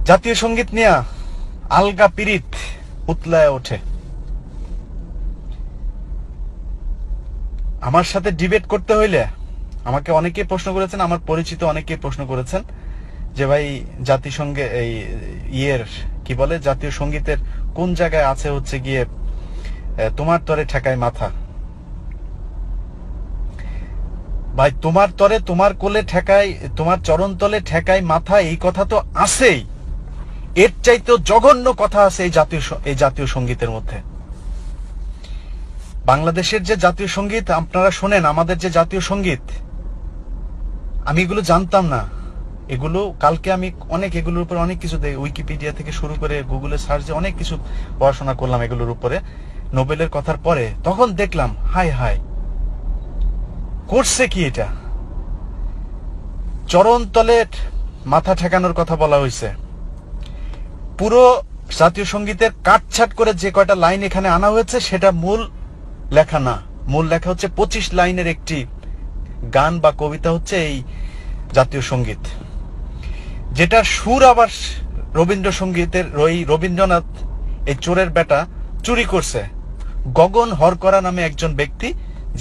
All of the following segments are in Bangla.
জাতীয় সঙ্গীত নিয়ে আলগা পিরিত উতলায় ওঠে। আমার সাথে ডিবেট করতে হইলে আমাকে অনেকেই প্রশ্ন করেছেন, আমার পরিচিত অনেকেই প্রশ্ন করেছেন যে ভাই জাতিসংঘে এই কি বলে জাতীয় সঙ্গীতের কোন জায়গায় আছে হচ্ছে গিয়ে তোমার তরে ঠেকায় মাথা। ভাই তোমার তরে তোমার কোলে ঠেকায়, তোমার চরণ তলে ঠেকায় মাথা, এই কথা তো আছেই। এর চাইতে জঘন্য কথা আছে এই জাতীয় সঙ্গীতের মধ্যে। বাংলাদেশের যে জাতীয় সঙ্গীত আপনারা শোনেন, আমাদের যে জাতীয় সঙ্গীত, আমি এগুলো জানতাম না। এগুলো কালকে আমি এগুলোর উপরে অনেক কিছু উইকিপিডিয়া থেকে শুরু করে গুগলে সার্চে অনেক কিছু পড়াশোনা করলাম এগুলোর উপরে নোবেলের কথার পরে। তখন দেখলাম হাই হাই, করছে কি এটা। চরণ তলে মাথা ঠেকানোর কথা বলা হয়েছে। পুরো জাতীয় সঙ্গীতের কাটছাট করে যে কয়টা লাইন এখানে আনা হয়েছে সেটা মূল লেখা না। মূল লেখা হচ্ছে 25 লাইনের একটি গান বা কবিতা হচ্ছে এই জাতীয় সঙ্গীত, যেটা সুর আবার রবীন্দ্রসঙ্গীতের রবীন্দ্রনাথ এই চোরের বেটা চুরি করছে। গগন হরকরা নামে একজন ব্যক্তি,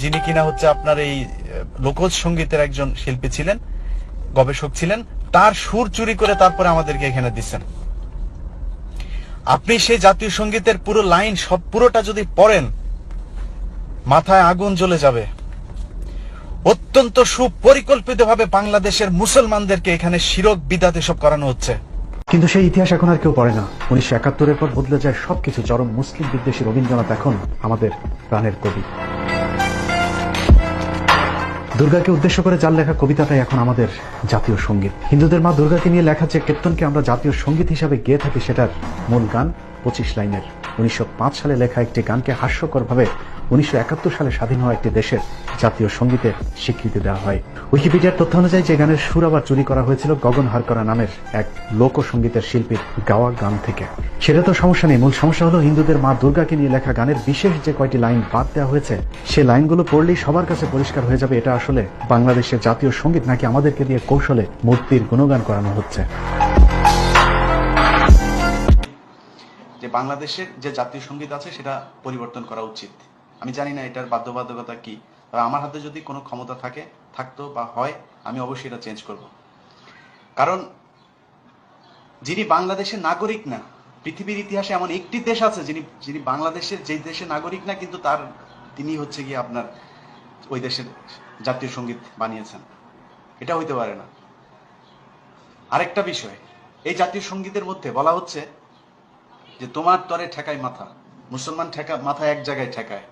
যিনি কিনা হচ্ছে আপনার এই লোকজ সঙ্গীতের একজন শিল্পী ছিলেন, গবেষক ছিলেন, তার সুর চুরি করে তারপরে আমাদেরকে এখানে দিচ্ছেন। আপনি সেই জাতীয় সঙ্গীতের পুরো লাইন পুরোটা যদি পড়েন, মাথায় আগুন জ্বলে যাবে। অত্যন্ত সুপরিকল্পিতভাবে বাংলাদেশের মুসলমানদেরকে এখানে শিরক বিদাত এসব করানো হচ্ছে। কিন্তু সেই ইতিহাস এখন আর কেউ পড়ে না। 1971-এর পর বদলে যায় সবকিছু। চরম মুসলিম বিদ্বেষী রবীন্দ্রনাথ এখন আমাদের প্রাণের কবি। দুর্গাকে উদ্দেশ্য করে যার লেখা কবিতাটাই এখন আমাদের জাতীয় সঙ্গীত। হিন্দুদের মা দুর্গাকে নিয়ে লেখা যে কীর্তনকে আমরা জাতীয় সঙ্গীত হিসাবে গেয়ে থাকি, সেটার মূল গান 25 লাইনের। 1905 সালে লেখা একটি গানকে হাস্যকরভাবে 1971 সালে স্বাধীন হওয়া একটি দেশের জাতীয় সঙ্গীতে স্বীকৃতি দেওয়া হয়। উইকিপিডিয়ার তথ্য অনুযায়ী যে গানের সুর আবার চুরি করা হয়েছিল গগন হরকরা নামের এক লোকসঙ্গীতের শিল্পীর গাওয়া গান থেকে। সেটা তো সমস্যা নেই, মূল সমস্যা হলো হিন্দুদের মা দুর্গাকে নিয়ে লেখা গানের বিশেষ যে কয়টি লাইন বাদ দেওয়া হয়েছে, সে লাইনগুলো পড়লেই সবার কাছে পরিষ্কার হয়ে যাবে এটা আসলে বাংলাদেশের জাতীয় সঙ্গীত নাকি আমাদেরকে দিয়ে কৌশলে মূর্তির গুণগান করানো হচ্ছে। যে বাংলাদেশের যে জাতীয় সঙ্গীত আছে সেটা পরিবর্তন করা উচিত। আমি জানি না এটার বাধ্যবাধকতা কি, তবে আমার হাতে যদি কোনো ক্ষমতা থাকতো বা হয়, আমি অবশ্যই এটা চেঞ্জ করব। কারণ যিনি বাংলাদেশের নাগরিক না, পৃথিবীর ইতিহাসে এমন একটি দেশ আছে যিনি বাংলাদেশের যেই দেশের নাগরিক না, কিন্তু তিনি হচ্ছে গিয়ে আপনার ওই দেশের জাতীয় সঙ্গীত বানিয়েছেন। এটা হইতে পারে না। আরেকটা বিষয়, এই জাতীয় সঙ্গীতের মধ্যে বলা হচ্ছে যে তোমার তরে ঠেকায় মাথা, মুসলমান মাথা এক জায়গায় ঠেকায়।